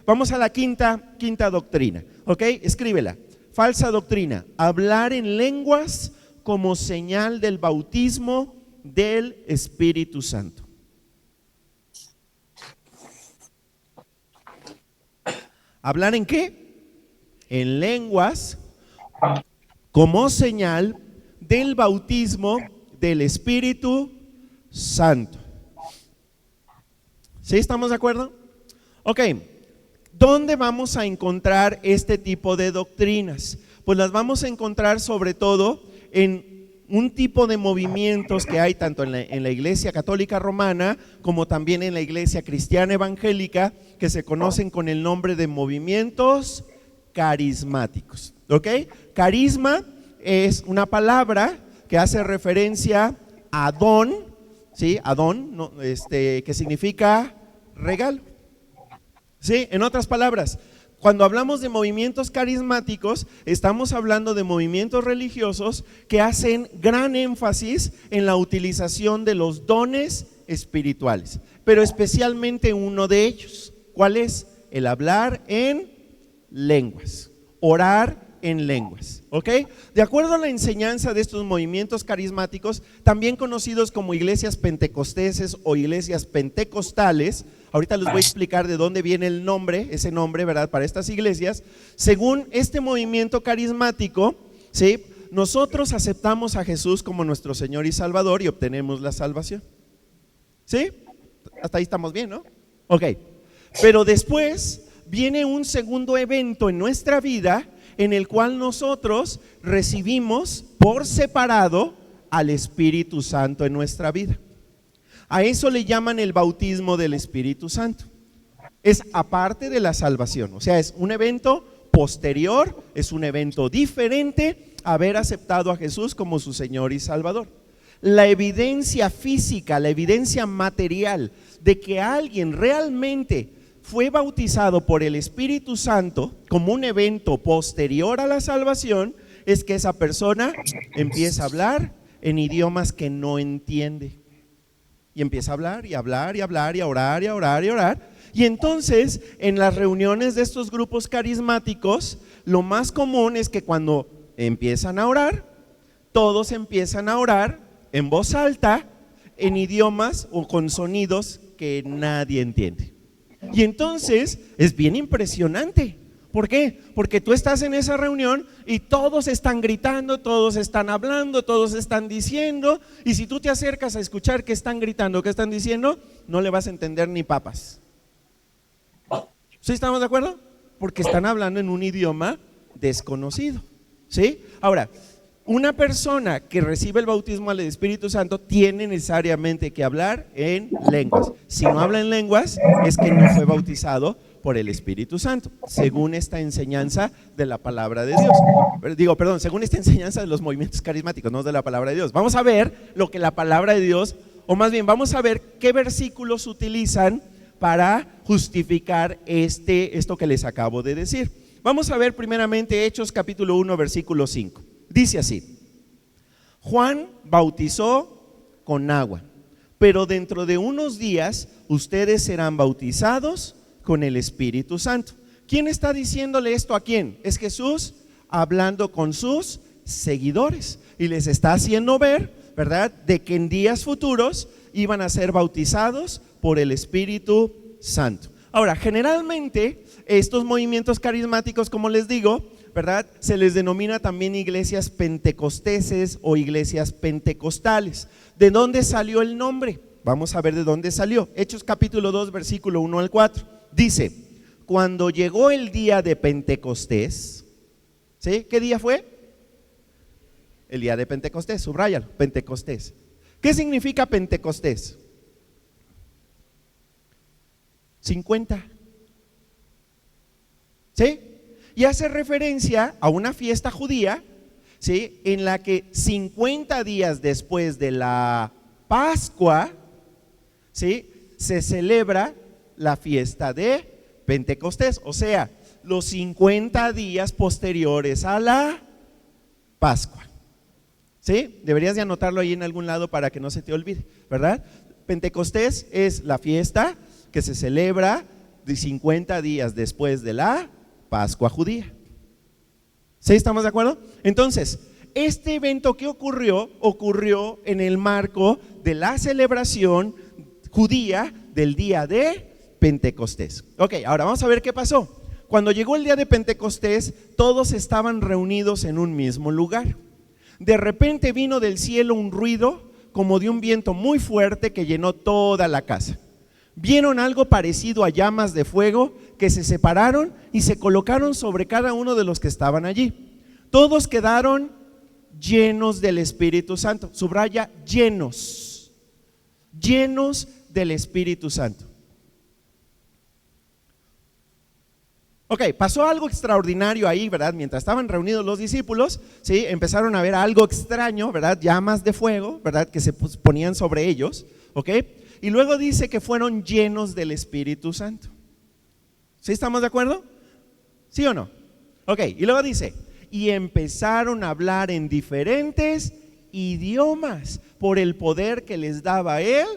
Vamos a la quinta doctrina, ¿ok? Escríbela. Falsa doctrina, hablar en lenguas como señal del bautismo del Espíritu Santo. ¿Hablar en qué? En lenguas como señal del bautismo del Espíritu Santo. ¿Sí estamos de acuerdo? Ok, ¿dónde vamos a encontrar este tipo de doctrinas? Pues las vamos a encontrar sobre todo en un tipo de movimientos que hay tanto en la Iglesia Católica Romana como también en la Iglesia Cristiana Evangélica, que se conocen con el nombre de movimientos carismáticos. ¿Ok? Carisma es una palabra que hace referencia a don, ¿sí? A don, no, que significa regalo. ¿Sí? En otras palabras, cuando hablamos de movimientos carismáticos, estamos hablando de movimientos religiosos que hacen gran énfasis en la utilización de los dones espirituales, pero especialmente uno de ellos. ¿Cuál es? El hablar en lenguas, orar en lenguas, ¿ok? De acuerdo a la enseñanza de estos movimientos carismáticos, también conocidos como iglesias pentecosteses o iglesias pentecostales, ahorita les voy a explicar de dónde viene el nombre, ese nombre, ¿verdad?, para estas iglesias. Según este movimiento carismático, ¿sí?, nosotros aceptamos a Jesús como nuestro Señor y Salvador y obtenemos la salvación. ¿Sí? Hasta ahí estamos bien, ¿no? Ok, pero después viene un segundo evento en nuestra vida en el cual nosotros recibimos por separado al Espíritu Santo en nuestra vida. A eso le llaman el bautismo del Espíritu Santo. Es aparte de la salvación, o sea, es un evento posterior, es un evento diferente a haber aceptado a Jesús como su Señor y Salvador. La evidencia física, la evidencia material de que alguien realmente fue bautizado por el Espíritu Santo como un evento posterior a la salvación es que esa persona empieza a hablar en idiomas que no entiende. Y empieza a hablar y hablar y hablar y a orar y a orar y a orar. Y entonces en las reuniones de estos grupos carismáticos, lo más común es que cuando empiezan a orar, todos empiezan a orar en voz alta, en idiomas o con sonidos que nadie entiende. Y entonces es bien impresionante. ¿Por qué? Porque tú estás en esa reunión y todos están gritando, todos están hablando, todos están diciendo, y si tú te acercas a escuchar qué están gritando, qué están diciendo, no le vas a entender ni papas. ¿Sí estamos de acuerdo? Porque están hablando en un idioma desconocido. ¿Sí? Ahora, una persona que recibe el bautismo del Espíritu Santo tiene necesariamente que hablar en lenguas. Si no habla en lenguas, es que no fue bautizado por el Espíritu Santo, según esta enseñanza de la palabra de Dios. Según esta enseñanza de los movimientos carismáticos, no de la palabra de Dios. Vamos a ver lo que la palabra de Dios, o más bien vamos a ver qué versículos utilizan para justificar esto que les acabo de decir. Vamos a ver primeramente Hechos capítulo 1, versículo 5. Dice así: Juan bautizó con agua, pero dentro de unos días ustedes serán bautizados con el Espíritu Santo. ¿Quién está diciéndole esto a quién? Es Jesús hablando con sus seguidores y les está haciendo ver, ¿verdad?, de que en días futuros iban a ser bautizados por el Espíritu Santo. Ahora, generalmente estos movimientos carismáticos, como les digo, ¿verdad?, se les denomina también iglesias pentecosteses o iglesias pentecostales. ¿De dónde salió el nombre? Vamos a ver de dónde salió. Hechos capítulo 2, versículo 1 al 4. Dice: cuando llegó el día de Pentecostés, ¿sí? ¿Qué día fue? El día de Pentecostés, subráyalo, Pentecostés. ¿Qué significa Pentecostés? 50. ¿Sí? Y hace referencia a una fiesta judía, ¿sí?, en la que 50 días después de la Pascua, ¿sí?, se celebra la fiesta de Pentecostés, o sea, los 50 días posteriores a la Pascua. ¿Sí? Deberías de anotarlo ahí en algún lado para que no se te olvide, ¿verdad? Pentecostés es la fiesta que se celebra de 50 días después de la Pascua judía. ¿Sí estamos de acuerdo? Entonces, este evento que ocurrió en el marco de la celebración judía del día de Pentecostés. Ok, ahora vamos a ver qué pasó. Cuando llegó el día de Pentecostés, todos estaban reunidos en un mismo lugar. De repente vino del cielo un ruido como de un viento muy fuerte que llenó toda la casa. Vieron algo parecido a llamas de fuego que se separaron y se colocaron sobre cada uno de los que estaban allí. Todos quedaron llenos del Espíritu Santo. Subraya, llenos del Espíritu Santo. Ok, pasó algo extraordinario ahí, ¿verdad? Mientras estaban reunidos los discípulos, ¿sí? Empezaron a ver algo extraño, ¿verdad? Llamas de fuego, ¿verdad? Que se ponían sobre ellos, ¿ok? Y luego dice que fueron llenos del Espíritu Santo. ¿Sí estamos de acuerdo? ¿Sí o no? Ok, y luego dice, y empezaron a hablar en diferentes idiomas por el poder que les daba el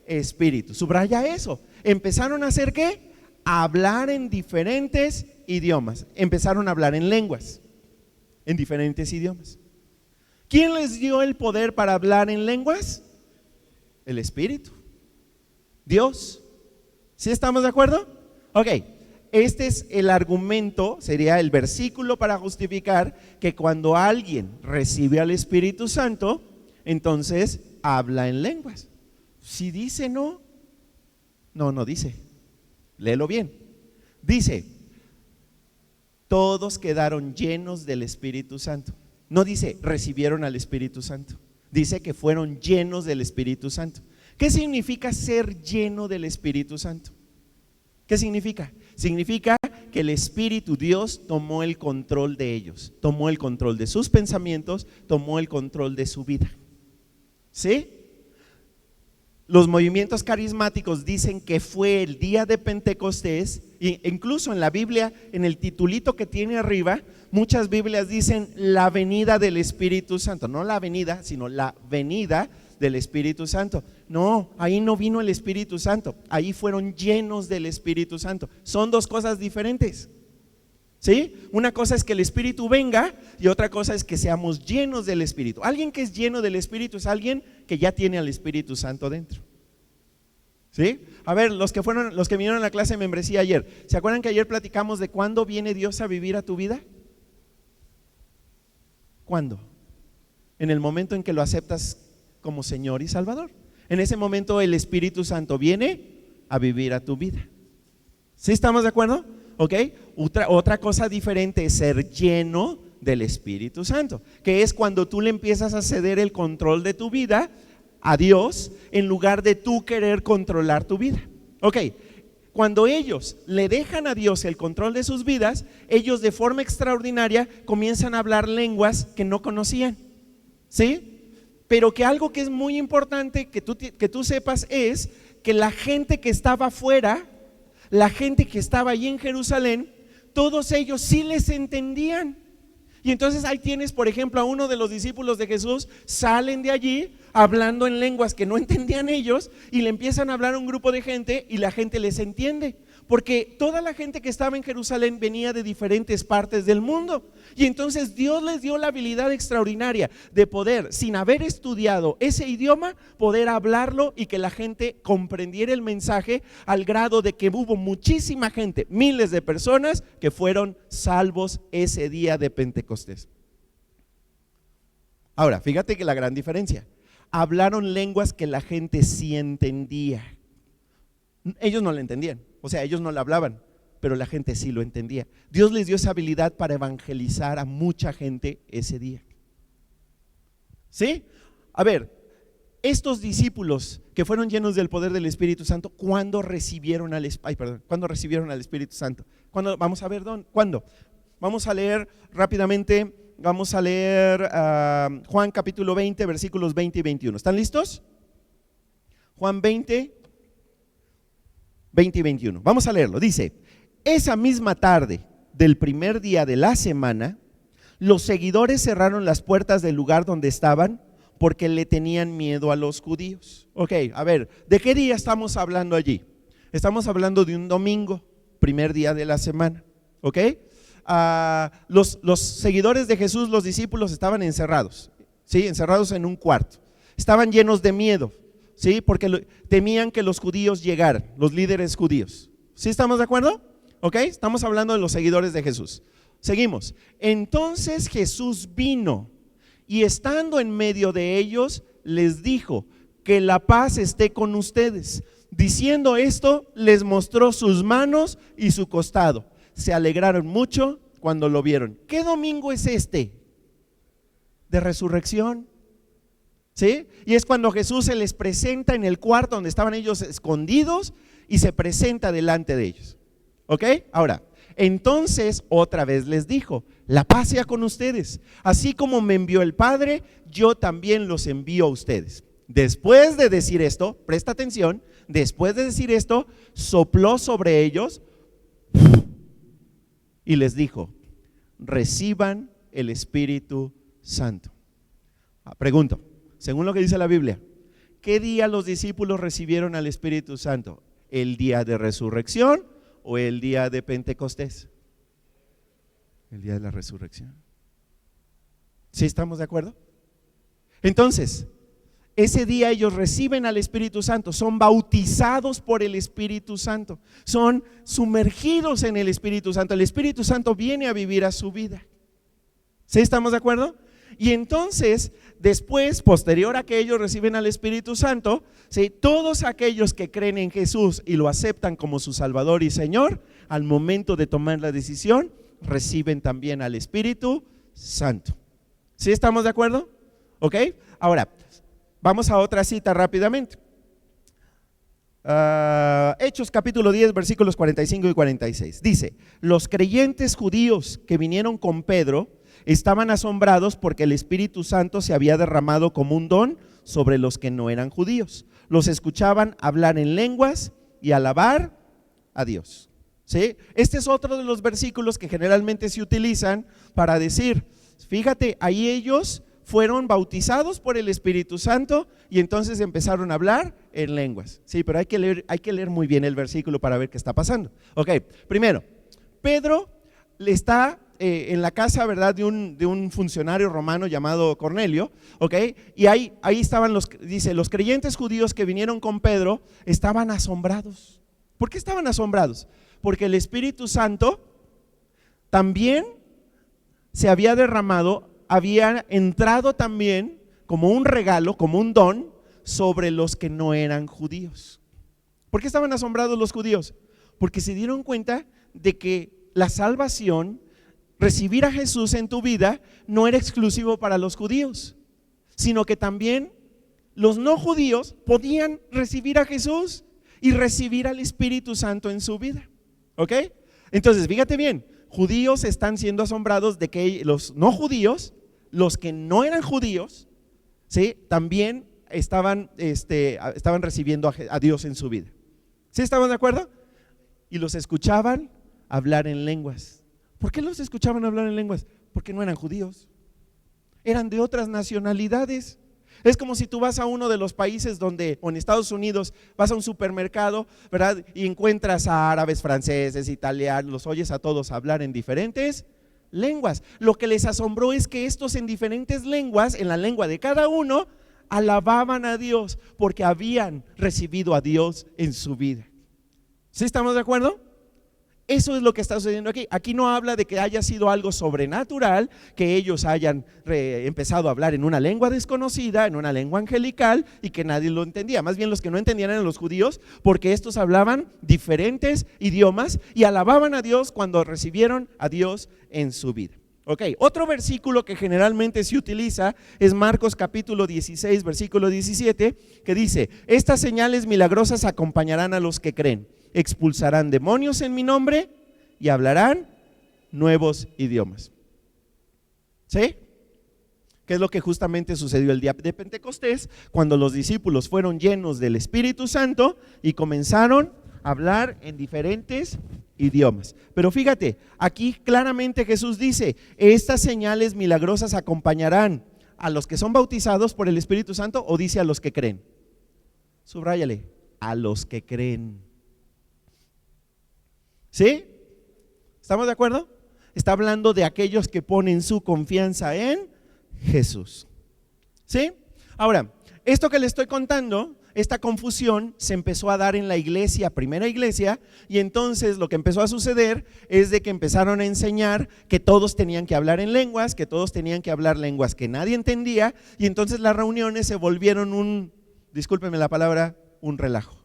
Espíritu. Subraya eso. ¿Empezaron a hacer qué? A hablar en diferentes idiomas. Empezaron a hablar en lenguas, en diferentes idiomas. ¿Quién les dio el poder para hablar en lenguas? El Espíritu, Dios. ¿Sí estamos de acuerdo? Ok, este es el argumento, sería el versículo para justificar que cuando alguien recibe al Espíritu Santo, entonces habla en lenguas. Si dice no dice. Léelo bien. Dice, todos quedaron llenos del Espíritu Santo. No dice, recibieron al Espíritu Santo. Dice que fueron llenos del Espíritu Santo. ¿Qué significa ser lleno del Espíritu Santo? ¿Qué significa? Significa que el Espíritu, Dios, tomó el control de ellos. Tomó el control de sus pensamientos, tomó el control de su vida. ¿Sí? Los movimientos carismáticos dicen que fue el día de Pentecostés, e incluso en la Biblia, en el titulito que tiene arriba, muchas Biblias dicen la venida del Espíritu Santo. No la venida, sino la venida del Espíritu Santo. No, ahí no vino el Espíritu Santo, ahí fueron llenos del Espíritu Santo. Son dos cosas diferentes. ¿Sí? Una cosa es que el Espíritu venga y otra cosa es que seamos llenos del Espíritu. Alguien que es lleno del Espíritu es alguien que ya tiene al Espíritu Santo dentro. ¿Sí? A ver, los que vinieron a la clase de membresía ayer, ¿se acuerdan que ayer platicamos de cuándo viene Dios a vivir a tu vida? ¿Cuándo? En el momento en que lo aceptas como Señor y Salvador. En ese momento el Espíritu Santo viene a vivir a tu vida. ¿Sí estamos de acuerdo? ¿Ok? Otra cosa diferente es ser lleno del Espíritu Santo, que es cuando tú le empiezas a ceder el control de tu vida a Dios en lugar de tú querer controlar tu vida. Ok, cuando ellos le dejan a Dios el control de sus vidas, ellos de forma extraordinaria comienzan a hablar lenguas que no conocían. ¿Sí? Pero que algo que es muy importante que tú sepas es que la gente que estaba afuera, la gente que estaba allí en Jerusalén, todos ellos sí les entendían. Y entonces ahí tienes, por ejemplo, a uno de los discípulos de Jesús, salen de allí hablando en lenguas que no entendían ellos y le empiezan a hablar a un grupo de gente y la gente les entiende. Porque toda la gente que estaba en Jerusalén venía de diferentes partes del mundo. Y entonces Dios les dio la habilidad extraordinaria de poder, sin haber estudiado ese idioma, poder hablarlo y que la gente comprendiera el mensaje al grado de que hubo muchísima gente, miles de personas que fueron salvos ese día de Pentecostés. Ahora, fíjate que la gran diferencia. Hablaron lenguas que la gente sí entendía. Ellos no la entendían. O sea, ellos no la hablaban, pero la gente sí lo entendía. Dios les dio esa habilidad para evangelizar a mucha gente ese día. ¿Sí? A ver, estos discípulos que fueron llenos del poder del Espíritu Santo, ¿cuándo recibieron al Espíritu Santo? ¿Cuándo? Vamos a ver, ¿cuándo? Vamos a leer rápidamente, vamos a leer Juan capítulo 20, versículos 20 y 21. ¿Están listos? Juan 20 y 21. Vamos a leerlo. Dice: esa misma tarde del primer día de la semana, los seguidores cerraron las puertas del lugar donde estaban porque le tenían miedo a los judíos. Ok, a ver, ¿de qué día estamos hablando allí? Estamos hablando de un domingo, primer día de la semana, ¿ok? Los seguidores de Jesús, los discípulos, estaban encerrados, ¿sí? Encerrados en un cuarto. Estaban llenos de miedo, ¿sí? Porque temían que los judíos llegaran, los líderes judíos. ¿Sí estamos de acuerdo? ¿Ok? Estamos hablando de los seguidores de Jesús. Seguimos. Entonces Jesús vino y estando en medio de ellos, les dijo: que la paz esté con ustedes. Diciendo esto, les mostró sus manos y su costado. Se alegraron mucho cuando lo vieron. ¿Qué domingo es este? De resurrección, ¿sí? Y es cuando Jesús se les presenta en el cuarto donde estaban ellos escondidos y se presenta delante de ellos. ¿Ok? Ahora, entonces otra vez les dijo: la paz sea con ustedes. Así como me envió el Padre, yo también los envío a ustedes. Después de decir esto, presta atención, después de decir esto, sopló sobre ellos y les dijo: reciban el Espíritu Santo. Pregunto, según lo que dice la Biblia, ¿qué día los discípulos recibieron al Espíritu Santo? ¿El día de resurrección o el día de Pentecostés? El día de la resurrección. ¿Sí estamos de acuerdo? Entonces, ese día ellos reciben al Espíritu Santo, son bautizados por el Espíritu Santo, son sumergidos en el Espíritu Santo. El Espíritu Santo viene a vivir a su vida. ¿Sí estamos de acuerdo? Y entonces, después, posterior a que ellos reciben al Espíritu Santo, ¿sí?, todos aquellos que creen en Jesús y lo aceptan como su Salvador y Señor, al momento de tomar la decisión, reciben también al Espíritu Santo. ¿Sí estamos de acuerdo? ¿Ok? Ahora, vamos a otra cita rápidamente. Hechos capítulo 10, versículos 45 y 46. Dice: los creyentes judíos que vinieron con Pedro estaban asombrados porque el Espíritu Santo se había derramado como un don sobre los que no eran judíos. Los escuchaban hablar en lenguas y alabar a Dios. ¿Sí? Este es otro de los versículos que generalmente se utilizan para decir, fíjate, ahí ellos fueron bautizados por el Espíritu Santo y entonces empezaron a hablar en lenguas. Sí, pero hay que leer muy bien el versículo para ver qué está pasando. Ok, primero, Pedro le está en la casa, ¿verdad?, de un funcionario romano llamado Cornelio, ok, y ahí estaban dice, los creyentes judíos que vinieron con Pedro estaban asombrados. ¿Por qué estaban asombrados? Porque el Espíritu Santo también se había derramado, había entrado también como un regalo, como un don sobre los que no eran judíos. ¿Por qué estaban asombrados los judíos? Porque se dieron cuenta de que la salvación, recibir a Jesús en tu vida, no era exclusivo para los judíos, sino que también los no judíos podían recibir a Jesús y recibir al Espíritu Santo en su vida. ¿Ok? Entonces, fíjate bien, judíos están siendo asombrados de que los no judíos, los que no eran judíos, ¿sí?, también estaban recibiendo a Dios en su vida. ¿Sí estaban de acuerdo? Y los escuchaban hablar en lenguas. ¿Por qué los escuchaban hablar en lenguas? Porque no eran judíos, eran de otras nacionalidades. Es como si tú vas a uno de los países donde, o en Estados Unidos, vas a un supermercado, ¿verdad?, y encuentras a árabes, franceses, italianos, los oyes a todos hablar en diferentes lenguas. Lo que les asombró es que estos en diferentes lenguas, en la lengua de cada uno, alababan a Dios porque habían recibido a Dios en su vida. ¿Sí estamos de acuerdo? Eso es lo que está sucediendo aquí. Aquí no habla de que haya sido algo sobrenatural, que ellos hayan empezado a hablar en una lengua desconocida, en una lengua angelical y que nadie lo entendía. Más bien los que no entendían eran los judíos, porque estos hablaban diferentes idiomas y alababan a Dios cuando recibieron a Dios en su vida. Ok, otro versículo que generalmente se utiliza es Marcos capítulo 16, versículo 17, que dice: estas señales milagrosas acompañarán a los que creen. Expulsarán demonios en mi nombre y hablarán nuevos idiomas. ¿Sí? ¿Qué es lo que justamente sucedió el día de Pentecostés? Cuando los discípulos fueron llenos del Espíritu Santo y comenzaron a hablar en diferentes idiomas. Pero fíjate, aquí claramente Jesús dice: estas señales milagrosas acompañarán a los que son bautizados por el Espíritu Santo, o dice a los que creen. Subráyale, a los que creen. ¿Sí? ¿Estamos de acuerdo? Está hablando de aquellos que ponen su confianza en Jesús. ¿Sí? Ahora, esto que le estoy contando, esta confusión se empezó a dar en la iglesia, primera iglesia, y entonces lo que empezó a suceder es de que empezaron a enseñar que todos tenían que hablar en lenguas, que todos tenían que hablar lenguas que nadie entendía, y entonces las reuniones se volvieron discúlpenme la palabra, un relajo.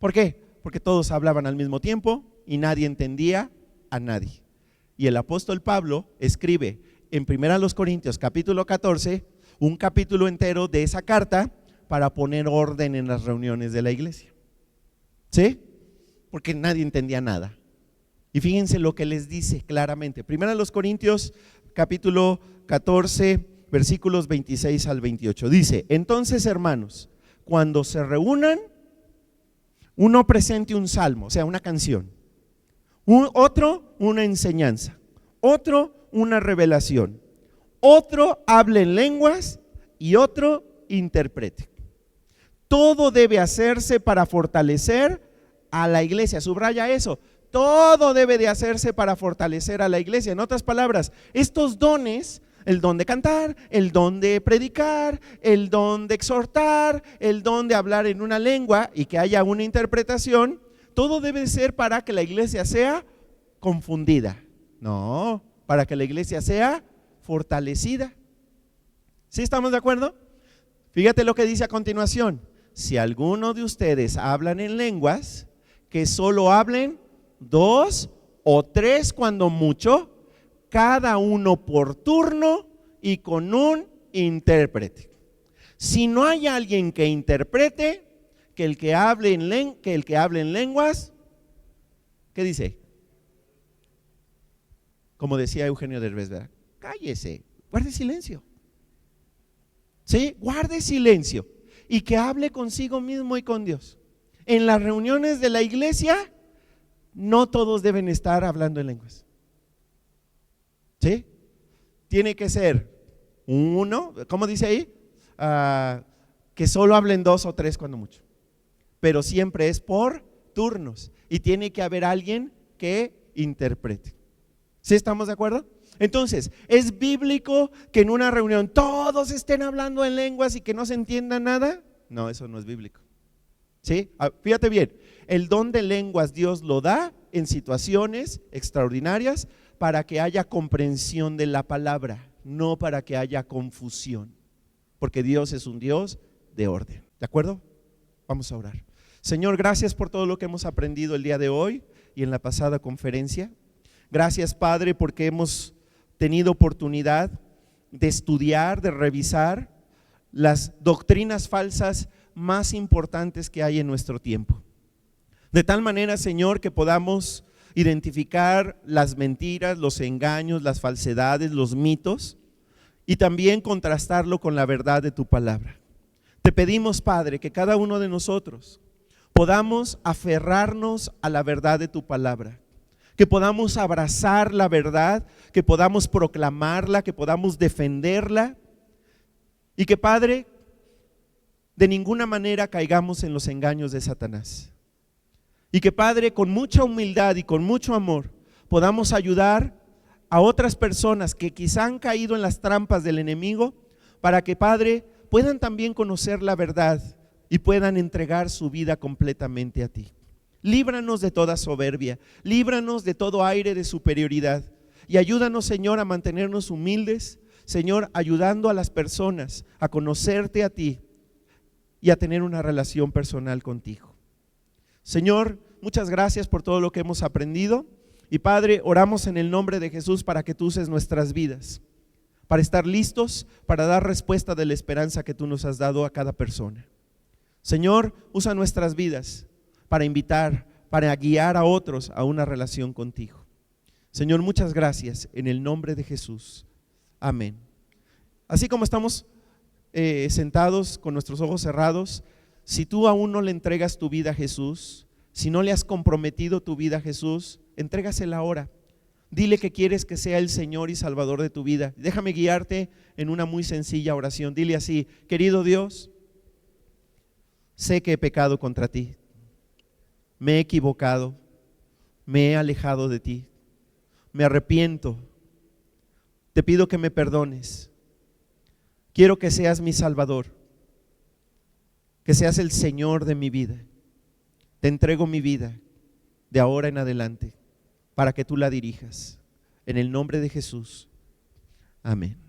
¿Por qué? Porque todos hablaban al mismo tiempo y nadie entendía a nadie. Y el apóstol Pablo escribe en 1 Corintios capítulo 14, un capítulo entero de esa carta para poner orden en las reuniones de la iglesia. ¿Sí? Porque nadie entendía nada. Y fíjense lo que les dice claramente. 1 Corintios capítulo 14, versículos 26 al 28. Dice: entonces, hermanos, cuando se reúnan, uno presente un salmo, o sea, una canción, otro una enseñanza, otro una revelación, otro hable en lenguas y otro interprete. Todo debe hacerse para fortalecer a la iglesia. Subraya eso. Todo debe de hacerse para fortalecer a la iglesia. En otras palabras, estos dones, el don de cantar, el don de predicar, el don de exhortar, el don de hablar en una lengua y que haya una interpretación, todo debe ser para que la iglesia sea confundida. No, para que la iglesia sea fortalecida. ¿Sí estamos de acuerdo? Fíjate lo que dice a continuación: si alguno de ustedes hablan en lenguas, que solo hablen 2 o 3 cuando mucho, cada uno por turno y con un intérprete. Si no hay alguien que interprete, que el que hable en lenguas, ¿qué dice? Como decía Eugenio Derbez, ¿verdad? Cállese, guarde silencio. ¿Sí? Guarde silencio y que hable consigo mismo y con Dios. En las reuniones de la iglesia, no todos deben estar hablando en lenguas. ¿Sí? Tiene que ser uno, ¿cómo dice ahí? Que solo hablen 2 o 3 cuando mucho. Pero siempre es por turnos y tiene que haber alguien que interprete. ¿Sí estamos de acuerdo? Entonces, ¿es bíblico que en una reunión todos estén hablando en lenguas y que no se entienda nada? No, eso no es bíblico. ¿Sí? Fíjate bien, el don de lenguas Dios lo da en situaciones extraordinarias para que haya comprensión de la palabra, no para que haya confusión, porque Dios es un Dios de orden. ¿De acuerdo? Vamos a orar. Señor, gracias por todo lo que hemos aprendido el día de hoy y en la pasada conferencia. Gracias, Padre, porque hemos tenido oportunidad de estudiar, de revisar las doctrinas falsas más importantes que hay en nuestro tiempo. De tal manera, Señor, que podamos identificar las mentiras, los engaños, las falsedades, los mitos y también contrastarlo con la verdad de tu palabra. Te pedimos, Padre, que cada uno de nosotros podamos aferrarnos a la verdad de tu palabra, que podamos abrazar la verdad, que podamos proclamarla, que podamos defenderla y que, Padre, de ninguna manera caigamos en los engaños de Satanás. Y que, Padre, con mucha humildad y con mucho amor podamos ayudar a otras personas que quizá han caído en las trampas del enemigo, para que, Padre, puedan también conocer la verdad y puedan entregar su vida completamente a ti. Líbranos de toda soberbia, líbranos de todo aire de superioridad y ayúdanos, Señor, a mantenernos humildes, Señor, ayudando a las personas a conocerte a ti y a tener una relación personal contigo. Señor, muchas gracias por todo lo que hemos aprendido y, Padre, oramos en el nombre de Jesús para que tú uses nuestras vidas, para estar listos para dar respuesta de la esperanza que tú nos has dado a cada persona. Señor, usa nuestras vidas para invitar, para guiar a otros a una relación contigo. Señor, muchas gracias en el nombre de Jesús. Amén. Así como estamos sentados con nuestros ojos cerrados, si tú aún no le entregas tu vida a Jesús, si no le has comprometido tu vida a Jesús, entrégasela ahora. Dile que quieres que sea el Señor y Salvador de tu vida. Déjame guiarte en una muy sencilla oración. Dile así: querido Dios, sé que he pecado contra ti, me he equivocado, me he alejado de ti. Me arrepiento. Te pido que me perdones. Quiero que seas mi Salvador, que seas el Señor de mi vida. Te entrego mi vida de ahora en adelante para que tú la dirijas. En el nombre de Jesús. Amén.